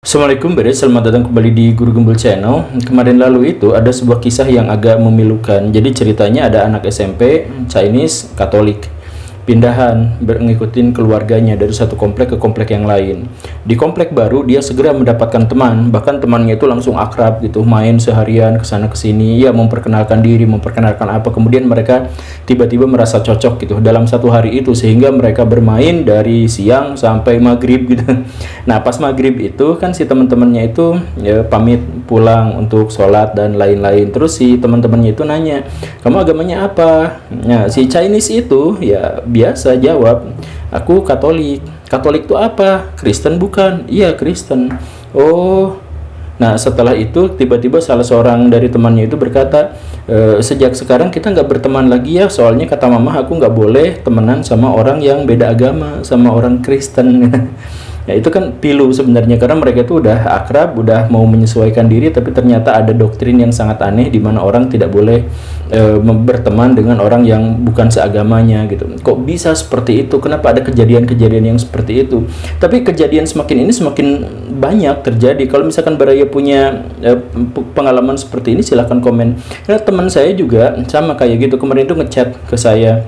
Assalamualaikum Bere, selamat datang kembali di Guru Gembul Channel. Kemarin lalu itu ada sebuah kisah yang agak memilukan. Jadi ceritanya ada anak SMP Chinese Katolik pindahan ngikutin keluarganya dari satu komplek ke komplek yang lain. Di komplek baru dia segera mendapatkan teman, bahkan temannya itu langsung akrab gitu, main seharian kesana kesini, ya memperkenalkan diri, memperkenalkan apa, kemudian mereka tiba-tiba merasa cocok gitu dalam satu hari itu, sehingga mereka bermain dari siang sampai maghrib gitu. Nah pas maghrib itu kan si teman-temannya itu ya, pamit pulang untuk sholat dan lain-lain. Terus si teman-temannya itu nanya, kamu agamanya apa? Nah si Chinese itu ya biasa jawab, aku Katolik. Katolik itu apa? Kristen bukan? Iya Kristen. Oh, nah setelah itu tiba-tiba salah seorang dari temannya itu berkata, sejak sekarang kita nggak berteman lagi ya, soalnya kata mama aku nggak boleh temenan sama orang yang beda agama, sama orang Kristen. Ya itu kan pilu sebenarnya, karena mereka itu udah akrab, udah mau menyesuaikan diri, tapi ternyata ada doktrin yang sangat aneh di mana orang tidak boleh berteman dengan orang yang bukan seagamanya gitu. Kok bisa seperti itu? Kenapa ada kejadian-kejadian yang seperti itu? Tapi kejadian semakin ini semakin banyak terjadi. Kalau misalkan Baraya punya pengalaman seperti ini, silahkan komen. Karena teman saya juga sama kayak gitu, kemarin itu ngechat ke saya.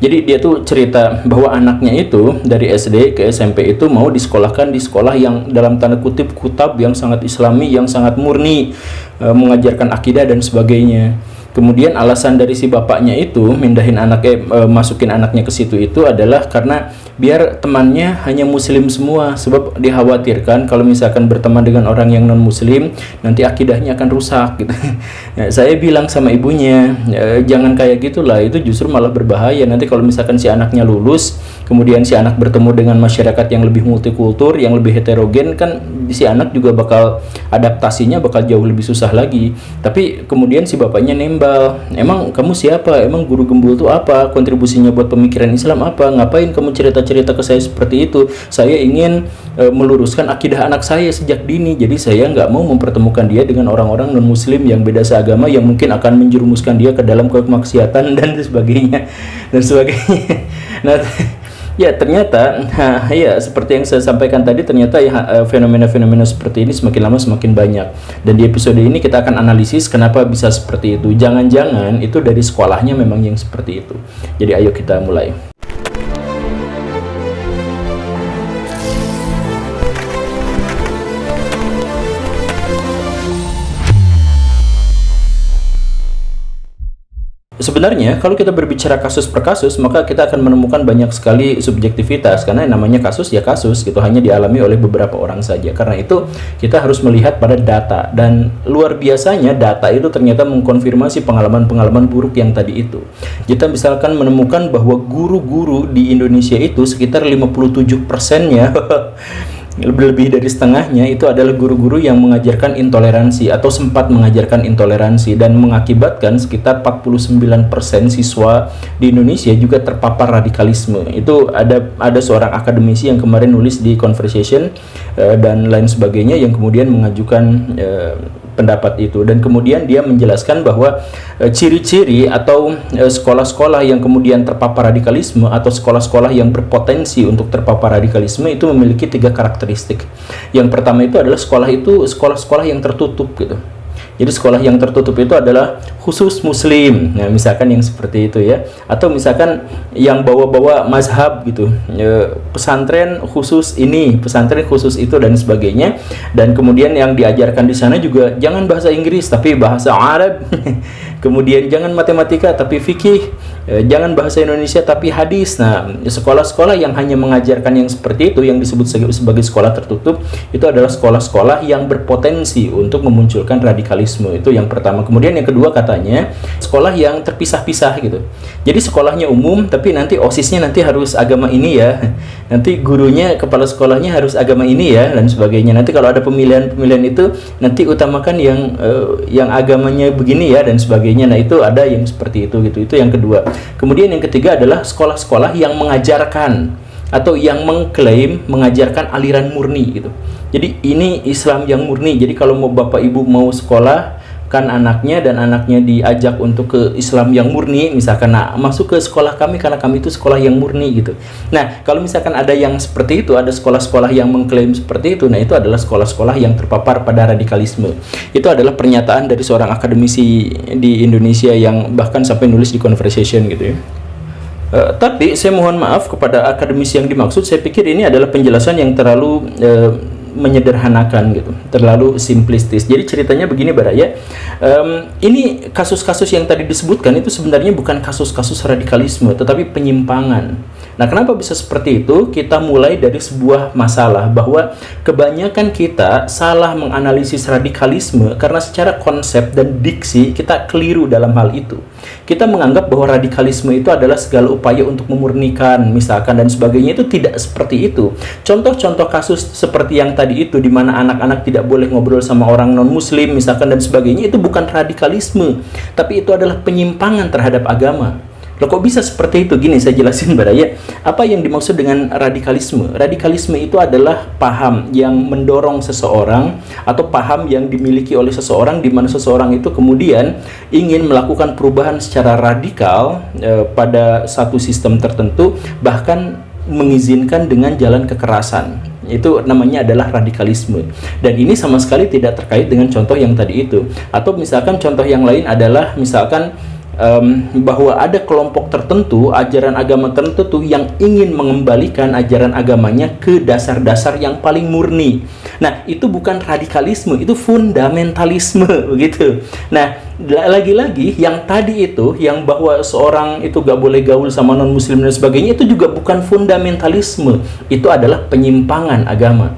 Jadi dia tuh cerita bahwa anaknya itu dari SD ke SMP itu mau disekolahkan di sekolah yang dalam tanda kutip kutab, yang sangat islami, yang sangat murni, mengajarkan akidah dan sebagainya. Kemudian alasan dari si bapaknya itu mindahin anaknya, masukin anaknya ke situ itu adalah karena biar temannya hanya muslim semua, sebab dikhawatirkan kalau misalkan berteman dengan orang yang non muslim nanti akidahnya akan rusak gitu. Nah, saya bilang sama ibunya, jangan kayak gitulah, itu justru malah berbahaya. Nanti kalau misalkan si anaknya lulus, kemudian si anak bertemu dengan masyarakat yang lebih multikultur, yang lebih heterogen, kan si anak juga bakal adaptasinya bakal jauh lebih susah lagi. Tapi kemudian si bapaknya nembal, emang kamu siapa? Emang Guru Gembul itu apa? Kontribusinya buat pemikiran Islam apa? Ngapain kamu cerita-cerita ke saya seperti itu? Saya ingin meluruskan akidah anak saya sejak dini, jadi saya nggak mau mempertemukan dia dengan orang-orang non muslim yang beda seagama, yang mungkin akan menjerumuskan dia ke dalam kemaksiatan dan sebagainya dan sebagainya. Nah ya ternyata, ya seperti yang saya sampaikan tadi, ternyata ya fenomena-fenomena seperti ini semakin lama semakin banyak. Dan di episode ini kita akan analisis kenapa bisa seperti itu. Jangan-jangan itu dari sekolahnya memang yang seperti itu. Jadi ayo kita mulai. Sebenarnya kalau kita berbicara kasus per kasus, maka kita akan menemukan banyak sekali subjektivitas, karena yang namanya kasus ya kasus gitu, hanya dialami oleh beberapa orang saja. Karena itu kita harus melihat pada data, dan luar biasanya data itu ternyata mengkonfirmasi pengalaman-pengalaman buruk yang tadi itu. Kita misalkan menemukan bahwa guru-guru di Indonesia itu sekitar 57%-nya lebih dari setengahnya itu adalah guru-guru yang mengajarkan intoleransi atau sempat mengajarkan intoleransi, dan mengakibatkan sekitar 49% siswa di Indonesia juga terpapar radikalisme. Itu ada seorang akademisi yang kemarin nulis di Conversation dan lain sebagainya, yang kemudian mengajukan pendapat itu, dan kemudian dia menjelaskan bahwa ciri-ciri atau sekolah-sekolah yang kemudian terpapar radikalisme atau sekolah-sekolah yang berpotensi untuk terpapar radikalisme itu memiliki 3 karakteristik. Yang pertama itu adalah sekolah-sekolah yang tertutup gitu. Jadi sekolah yang tertutup itu adalah khusus muslim, nah misalkan yang seperti itu ya, atau misalkan yang bawa-bawa mazhab gitu, pesantren khusus ini, pesantren khusus itu dan sebagainya. Dan kemudian yang diajarkan di sana juga jangan bahasa Inggris tapi bahasa Arab, kemudian jangan matematika tapi fikih, jangan bahasa Indonesia tapi hadis. Nah sekolah-sekolah yang hanya mengajarkan yang seperti itu, yang disebut sebagai sekolah tertutup, itu adalah sekolah-sekolah yang berpotensi untuk memunculkan radikalisme. Itu yang pertama. Kemudian yang kedua katanya sekolah yang terpisah-pisah gitu. Jadi sekolahnya umum tapi nanti OSISnya nanti harus agama ini ya, nanti gurunya, kepala sekolahnya harus agama ini ya, dan sebagainya. Nanti kalau ada pemilihan itu nanti utamakan yang agamanya begini ya, dan sebagainya. Nah itu ada yang seperti itu gitu. Itu yang kedua. Kemudian yang ketiga adalah sekolah-sekolah yang mengajarkan atau yang mengklaim mengajarkan aliran murni gitu. Jadi ini Islam yang murni. Jadi kalau mau Bapak Ibu mau sekolah menjauhkan anaknya dan anaknya diajak untuk ke Islam yang murni, misalkan, nah masuk ke sekolah kami karena kami itu sekolah yang murni gitu. Nah, kalau misalkan ada yang seperti itu, ada sekolah-sekolah yang mengklaim seperti itu, nah itu adalah sekolah-sekolah yang terpapar pada radikalisme. Itu adalah pernyataan dari seorang akademisi di Indonesia yang bahkan sampai nulis di Conversation gitu ya. Tapi saya mohon maaf kepada akademisi yang dimaksud, saya pikir ini adalah penjelasan yang terlalu menyederhanakan gitu, terlalu simplistis. Jadi ceritanya begini Baraya, ini kasus-kasus yang tadi disebutkan itu sebenarnya bukan kasus-kasus radikalisme, tetapi penyimpangan. Nah, kenapa bisa seperti itu? Kita mulai dari sebuah masalah bahwa kebanyakan kita salah menganalisis radikalisme karena secara konsep dan diksi kita keliru dalam hal itu. Kita menganggap bahwa radikalisme itu adalah segala upaya untuk memurnikan misalkan dan sebagainya. Itu tidak seperti itu. Contoh-contoh kasus seperti yang tadi itu, di mana anak-anak tidak boleh ngobrol sama orang non-muslim misalkan dan sebagainya, itu bukan radikalisme, tapi itu adalah penyimpangan terhadap agama. Loh, kok bisa seperti itu? Gini, saya jelasin Baraya. Apa yang dimaksud dengan radikalisme? Radikalisme itu adalah paham yang mendorong seseorang atau paham yang dimiliki oleh seseorang di mana seseorang itu kemudian ingin melakukan perubahan secara radikal pada satu sistem tertentu, bahkan mengizinkan dengan jalan kekerasan. Itu namanya adalah radikalisme. Dan ini sama sekali tidak terkait dengan contoh yang tadi itu. Atau misalkan contoh yang lain adalah misalkan bahwa ada kelompok tertentu, ajaran agama tertentu yang ingin mengembalikan ajaran agamanya ke dasar-dasar yang paling murni. Nah, itu bukan radikalisme, itu fundamentalisme begitu. Nah, lagi-lagi yang tadi itu, yang bahwa seorang itu gak boleh gaul sama non-muslim dan sebagainya, itu juga bukan fundamentalisme, itu adalah penyimpangan agama.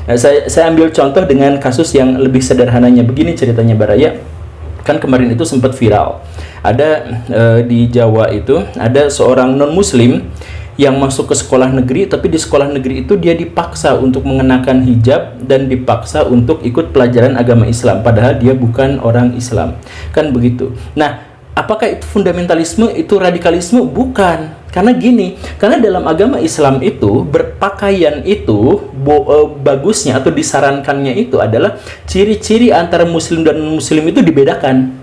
Nah, saya ambil contoh dengan kasus yang lebih sederhananya. Begini ceritanya Baraya, kan kemarin itu sempat viral. Ada di Jawa itu ada seorang non-muslim yang masuk ke sekolah negeri, tapi di sekolah negeri itu dia dipaksa untuk mengenakan hijab dan dipaksa untuk ikut pelajaran agama Islam, padahal dia bukan orang Islam, kan begitu. Nah, apakah itu fundamentalisme, itu radikalisme? Bukan. Karena gini, karena dalam agama Islam itu berpakaian itu bagusnya atau disarankannya itu adalah ciri-ciri antara muslim dan non-muslim itu dibedakan.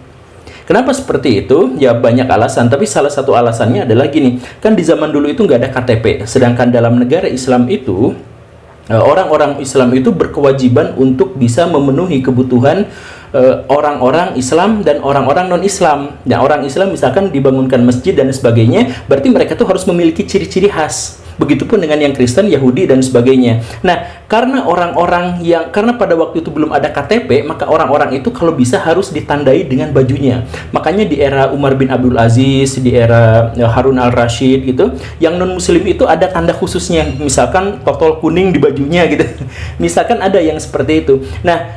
Kenapa seperti itu? Ya banyak alasan, tapi salah satu alasannya adalah gini, kan di zaman dulu itu nggak ada KTP, sedangkan dalam negara Islam itu orang-orang Islam itu berkewajiban untuk bisa memenuhi kebutuhan orang-orang Islam dan orang-orang non-Islam. Nah, orang Islam misalkan dibangunkan masjid dan sebagainya, berarti mereka tuh harus memiliki ciri-ciri khas. Begitupun dengan yang Kristen, Yahudi dan sebagainya. Nah, karena pada waktu itu belum ada KTP, maka orang-orang itu kalau bisa harus ditandai dengan bajunya. Makanya di era Umar bin Abdul Aziz, di era Harun al-Rashid gitu, yang non-muslim itu ada tanda khususnya, misalkan totol kuning di bajunya gitu. Misalkan ada yang seperti itu. Nah,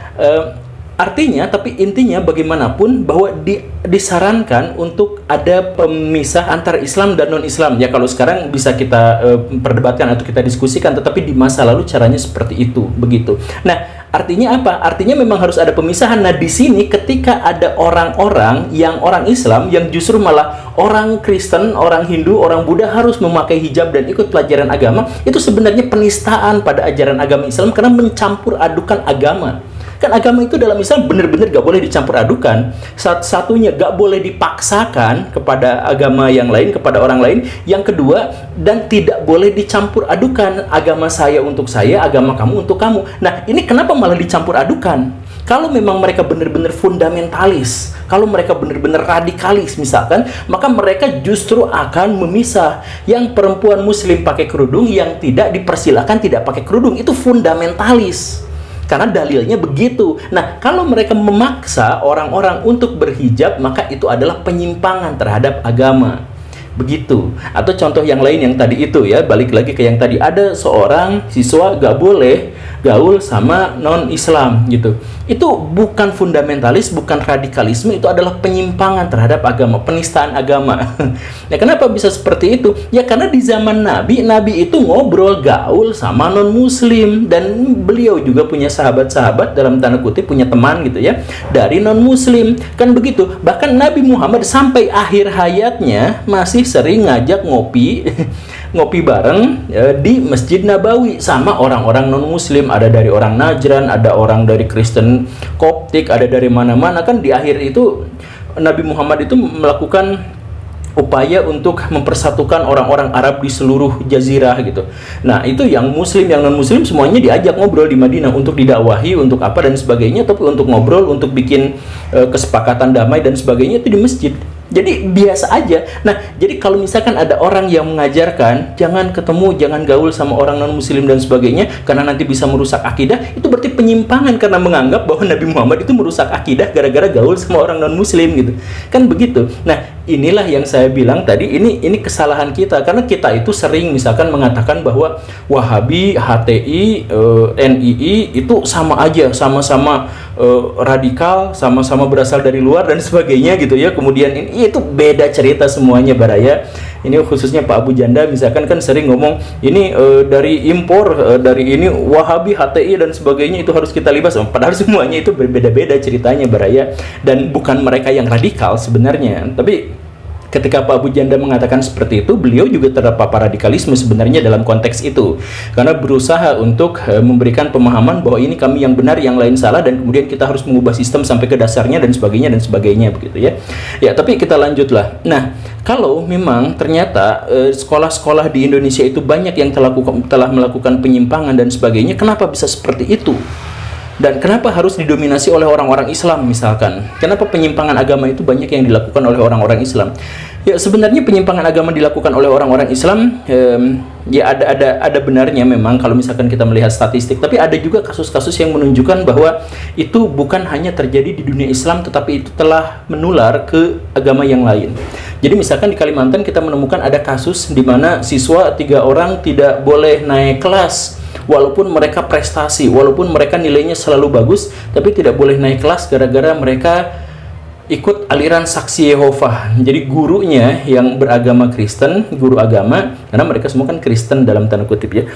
artinya, tapi intinya bagaimanapun bahwa disarankan untuk ada pemisah antara Islam dan non-Islam. Ya kalau sekarang bisa kita perdebatkan atau kita diskusikan, tetapi di masa lalu caranya seperti itu, begitu. Nah, artinya apa? Artinya memang harus ada pemisahan. Nah, di sini ketika ada orang-orang yang orang Islam yang justru malah orang Kristen, orang Hindu, orang Buddha harus memakai hijab dan ikut pelajaran agama, itu sebenarnya penistaan pada ajaran agama Islam karena mencampur adukan agama. Kan agama itu dalam Islam benar-benar gak boleh dicampur adukan. Satunya gak boleh dipaksakan kepada agama yang lain, kepada orang lain. Yang kedua, dan tidak boleh dicampur adukan. Agama saya untuk saya, agama kamu untuk kamu. Nah, ini kenapa malah dicampur adukan? Kalau memang mereka benar-benar fundamentalis, kalau mereka benar-benar radikalis misalkan, maka mereka justru akan memisah. Yang perempuan muslim pakai kerudung, yang tidak dipersilakan tidak pakai kerudung. Itu fundamentalis. Karena dalilnya begitu. Nah, kalau mereka memaksa orang-orang untuk berhijab, maka itu adalah penyimpangan terhadap agama. Begitu. Atau contoh yang lain yang tadi itu ya, balik lagi ke yang tadi. Ada seorang siswa gak boleh gaul sama non-Islam gitu. Itu bukan fundamentalis, bukan radikalisme, itu adalah penyimpangan terhadap agama, penistaan agama. Nah, kenapa bisa seperti itu? Ya karena di zaman Nabi itu ngobrol gaul sama non-muslim, dan beliau juga punya sahabat-sahabat dalam tanda kutip, punya teman gitu ya, dari non-muslim. Kan begitu. Bahkan Nabi Muhammad sampai akhir hayatnya masih sering ngajak ngopi ngopi bareng di Masjid Nabawi sama orang-orang non-muslim, ada dari orang Najran, ada orang dari Kristen Koptik, ada dari mana-mana. Kan di akhir itu Nabi Muhammad itu melakukan upaya untuk mempersatukan orang-orang Arab di seluruh jazirah gitu. Nah, itu yang muslim, yang non-muslim semuanya diajak ngobrol di Madinah untuk didakwahi, untuk apa dan sebagainya, tapi untuk ngobrol, untuk bikin kesepakatan damai dan sebagainya itu di masjid. Jadi biasa aja. Nah, jadi kalau misalkan ada orang yang mengajarkan jangan ketemu, jangan gaul sama orang non-muslim dan sebagainya karena nanti bisa merusak akidah, itu berarti penyimpangan karena menganggap bahwa Nabi Muhammad itu merusak akidah gara-gara gaul sama orang non-muslim gitu. Kan begitu. Nah, inilah yang saya bilang tadi, ini kesalahan kita karena kita itu sering misalkan mengatakan bahwa Wahabi, HTI, NII itu sama aja, sama-sama radikal, sama-sama berasal dari luar dan sebagainya gitu ya. Kemudian ini itu beda cerita semuanya Baraya. Ini khususnya Pak Abu Janda misalkan kan sering ngomong ini dari impor, dari ini Wahabi, HTI dan sebagainya itu harus kita libas. Padahal semuanya itu berbeda-beda ceritanya Baraya, dan bukan mereka yang radikal sebenarnya. Tapi ketika Pak Abu Janda mengatakan seperti itu, beliau juga terpapar radikalisme sebenarnya dalam konteks itu, karena berusaha untuk memberikan pemahaman bahwa ini kami yang benar, yang lain salah, dan kemudian kita harus mengubah sistem sampai ke dasarnya dan sebagainya begitu ya. Ya, tapi kita lanjutlah. Nah, kalau memang ternyata sekolah-sekolah di Indonesia itu banyak yang telah melakukan penyimpangan dan sebagainya, kenapa bisa seperti itu? Dan kenapa harus didominasi oleh orang-orang Islam misalkan? Kenapa penyimpangan agama itu banyak yang dilakukan oleh orang-orang Islam? Ya, sebenarnya penyimpangan agama dilakukan oleh orang-orang Islam ya ada benarnya memang kalau misalkan kita melihat statistik, tapi ada juga kasus-kasus yang menunjukkan bahwa itu bukan hanya terjadi di dunia Islam, tetapi itu telah menular ke agama yang lain. Jadi misalkan di Kalimantan kita menemukan ada kasus di mana siswa 3 orang tidak boleh naik kelas walaupun mereka prestasi, walaupun mereka nilainya selalu bagus, tapi tidak boleh naik kelas gara-gara mereka ikut aliran Saksi Yehovah. Jadi gurunya yang beragama Kristen, guru agama, karena mereka semua kan Kristen dalam tanda kutip ya,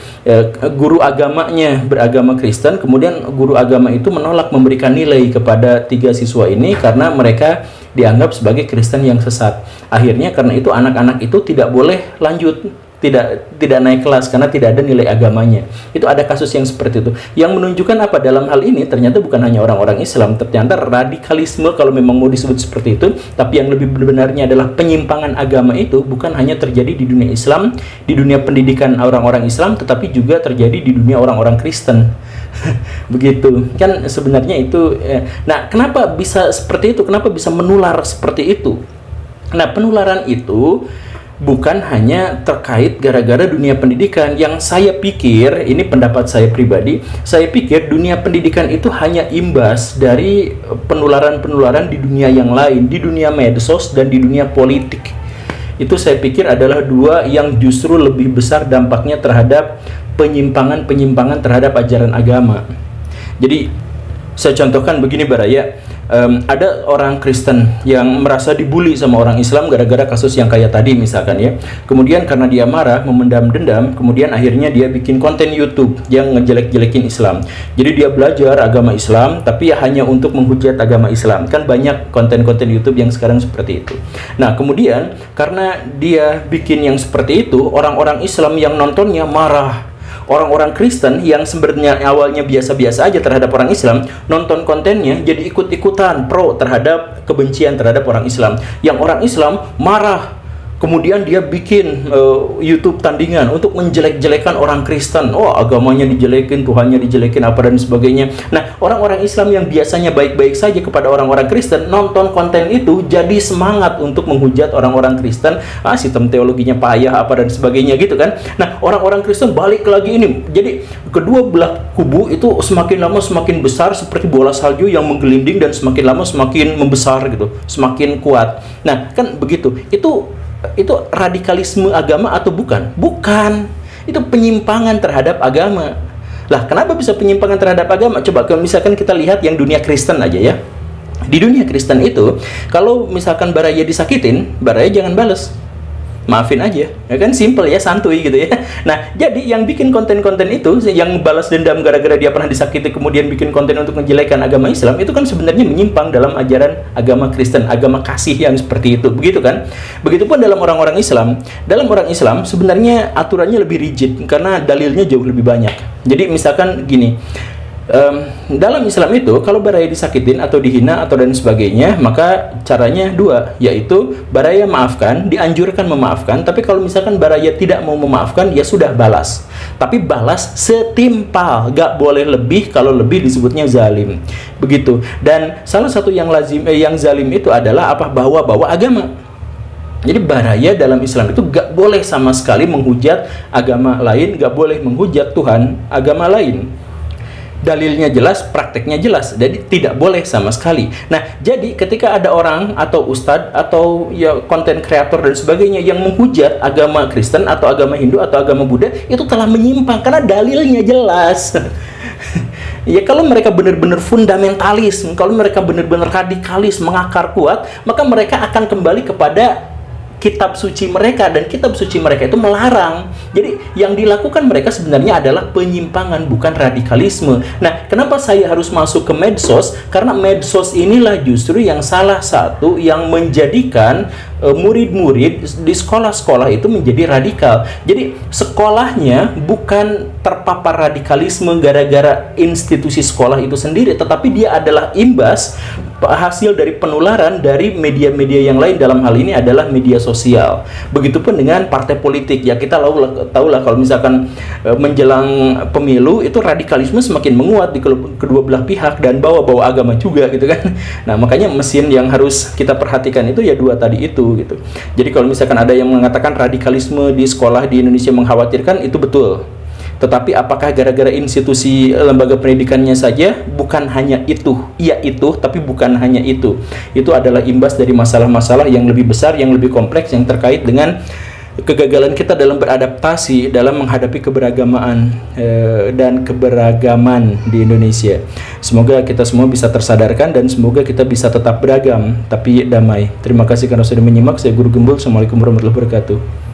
guru agamanya beragama Kristen, kemudian guru agama itu menolak memberikan nilai kepada 3 siswa ini karena mereka dianggap sebagai Kristen yang sesat. Akhirnya karena itu anak-anak itu tidak boleh lanjut, tidak naik kelas karena tidak ada nilai agamanya. Itu ada kasus yang seperti itu. Yang menunjukkan apa dalam hal ini? Ternyata bukan hanya orang-orang Islam, ternyata radikalisme kalau memang mau disebut seperti itu, tapi yang lebih benarnya adalah penyimpangan agama itu bukan hanya terjadi di dunia Islam, di dunia pendidikan orang-orang Islam, tetapi juga terjadi di dunia orang-orang Kristen. Begitu. Kan sebenarnya itu nah, kenapa bisa seperti itu? Kenapa bisa menular seperti itu? Nah, penularan itu bukan hanya terkait gara-gara dunia pendidikan. Yang saya pikir, ini pendapat saya pribadi, saya pikir dunia pendidikan itu hanya imbas dari penularan-penularan di dunia yang lain, di dunia medsos dan di dunia politik. Itu saya pikir adalah 2 yang justru lebih besar dampaknya terhadap penyimpangan-penyimpangan terhadap ajaran agama. Jadi saya contohkan begini Baraya, ada orang Kristen yang merasa dibully sama orang Islam gara-gara kasus yang kayak tadi misalkan ya. Kemudian karena dia marah, memendam dendam, kemudian akhirnya dia bikin konten YouTube yang ngejelek-jelekin Islam. Jadi dia belajar agama Islam tapi ya hanya untuk menghujat agama Islam. Kan banyak konten-konten YouTube yang sekarang seperti itu. Nah, kemudian karena dia bikin yang seperti itu, orang-orang Islam yang nontonnya marah. Orang-orang Kristen yang sebenarnya awalnya biasa-biasa aja terhadap orang Islam, nonton kontennya jadi ikut-ikutan pro terhadap kebencian terhadap orang Islam. Yang orang Islam marah, kemudian dia bikin YouTube tandingan untuk menjelek-jelekan orang Kristen. Oh, agamanya dijelekin, Tuhannya dijelekin, apa dan sebagainya. Nah, orang-orang Islam yang biasanya baik-baik saja kepada orang-orang Kristen, nonton konten itu jadi semangat untuk menghujat orang-orang Kristen. Sistem teologinya payah, apa dan sebagainya gitu kan. Nah, orang-orang Kristen balik lagi ini. Jadi, kedua belah kubu itu semakin lama semakin besar seperti bola salju yang menggelinding dan semakin lama semakin membesar gitu, semakin kuat. Nah, kan begitu. Itu radikalisme agama atau bukan? Bukan. Itu penyimpangan terhadap agama. Lah, kenapa bisa penyimpangan terhadap agama? Coba kalau misalkan kita lihat yang dunia Kristen aja ya. Di dunia Kristen itu, kalau misalkan Baraya disakitin, Baraya jangan balas. maafin aja, ya kan, simple ya, santuy gitu ya. Nah, jadi yang bikin konten-konten itu, yang balas dendam gara-gara dia pernah disakiti kemudian bikin konten untuk menjelekan agama Islam, itu kan sebenarnya menyimpang dalam ajaran agama Kristen, agama kasih yang seperti itu, begitu kan? Begitupun dalam orang-orang Islam. Dalam orang Islam sebenarnya aturannya lebih rigid karena dalilnya jauh lebih banyak. Jadi misalkan gini, dalam Islam itu kalau baraya disakitin atau dihina atau dan sebagainya, maka caranya dua, yaitu baraya maafkan, dianjurkan memaafkan. Tapi kalau misalkan baraya tidak mau memaafkan, ya sudah balas, tapi balas setimpal, gak boleh lebih. Kalau lebih disebutnya zalim, begitu. Dan salah satu yang zalim itu adalah apa? Bawa-bawa agama. Jadi baraya dalam Islam itu gak boleh sama sekali menghujat agama lain, gak boleh menghujat Tuhan agama lain. Dalilnya jelas, prakteknya jelas, jadi tidak boleh sama sekali. Nah, jadi ketika ada orang atau ustadz atau ya konten kreator dan sebagainya yang menghujat agama Kristen atau agama Hindu atau agama Buddha, itu telah menyimpang karena dalilnya jelas. Ya, kalau mereka benar-benar fundamentalis, kalau mereka benar-benar radikalis, mengakar kuat, maka mereka akan kembali kepada kitab suci mereka, dan kitab suci mereka itu melarang. Jadi yang dilakukan mereka sebenarnya adalah penyimpangan, bukan radikalisme. Nah, kenapa saya harus masuk ke medsos? Karena medsos inilah justru yang salah satu yang menjadikan murid-murid di sekolah-sekolah itu menjadi radikal. Jadi sekolahnya bukan terpapar radikalisme gara-gara institusi sekolah itu sendiri, tetapi dia adalah imbas hasil dari penularan dari media-media yang lain, dalam hal ini adalah media sosial. Begitupun dengan partai politik. Ya, kita tahu lah kalau misalkan menjelang pemilu itu radikalisme semakin menguat di kedua belah pihak dan bawa-bawa agama juga gitu kan. Nah, makanya mesin yang harus kita perhatikan itu ya dua tadi itu gitu. Jadi kalau misalkan ada yang mengatakan radikalisme di sekolah di Indonesia mengkhawatirkan, itu betul. Tetapi apakah gara-gara institusi lembaga pendidikannya saja? Bukan hanya itu. Iya itu, tapi bukan hanya itu. Itu adalah imbas dari masalah-masalah yang lebih besar, yang lebih kompleks, yang terkait dengan kegagalan kita dalam beradaptasi, dalam menghadapi keberagamaan dan keberagaman di Indonesia. Semoga kita semua bisa tersadarkan dan semoga kita bisa tetap beragam tapi damai. Terima kasih karena sudah menyimak. Saya Guru Gembul. Assalamualaikum warahmatullahi wabarakatuh.